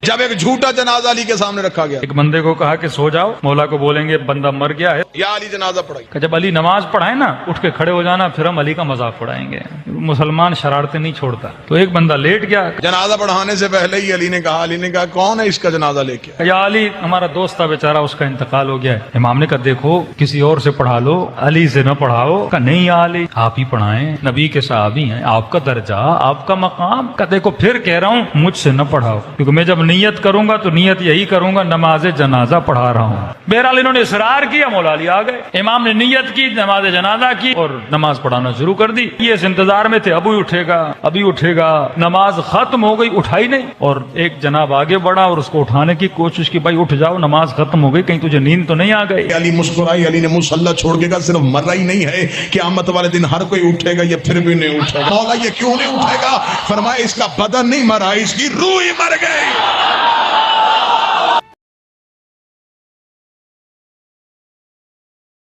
जब एक झूठा जनाजा अली के सामने रखा गया, एक बंदे को कहा कि सो जाओ, मौला को बोलेंगे बंदा मर गया है, या अली जनाजा पढ़ाई। कि जब अली नमाज पढ़ाए ना उठ के खड़े हो जाना, फिर हम अली का मजाक उड़ाएंगे। मुसलमान शरारतें नहीं छोड़ता। तो एक बंदा लेट गया, जनाजा पढ़ाने से पहले ही अली ने कहा कौन है इसका जनाजा लेके आए? या अली हमारा दोस्त था बेचारा, उसका इंतकाल हो गया है। इमाम ने कहा देखो किसी और से पढ़ा लो, अली से न पढ़ाओ। कहा नहीं या अली आप ही पढ़ाएं, नबी के सहाबी हैं, आपका दर्जा आपका मकाम। का देखो फिर कह रहा हूँ मुझसे न पढ़ाओ, क्योंकि मैं जब नियत करूंगा तो नियत यही करूंगा नमाज जनाजा पढ़ा रहा हूँ। बहरहाल इन्होंने इसरार किया, मौला अली आ गए। इमाम ने नियत की, नमाज जनाजा की और नमाज पढ़ाना शुरू कर दी। ये इस इंतजार में थे अभी उठेगा अभी उठेगा। नमाज खत्म हो गई, उठाई नहीं। और एक जनाब आगे बढ़ा और उसको उठाने की कोशिश की, भाई उठ जाओ नमाज खत्म हो गई, कहीं तुझे नींद तो नहीं आ गई। अली मुस्कुराई, अली ने मुसल्ला छोड़ के कहा सिर्फ मर ही नहीं है, क़यामत वाले दिन हर कोई उठेगा, ये फिर भी नहीं उठेगा। मौला ये क्यों नहीं उठेगा? फरमाया इसका बदन नहीं मरा, इसकी रूह ही मर गई।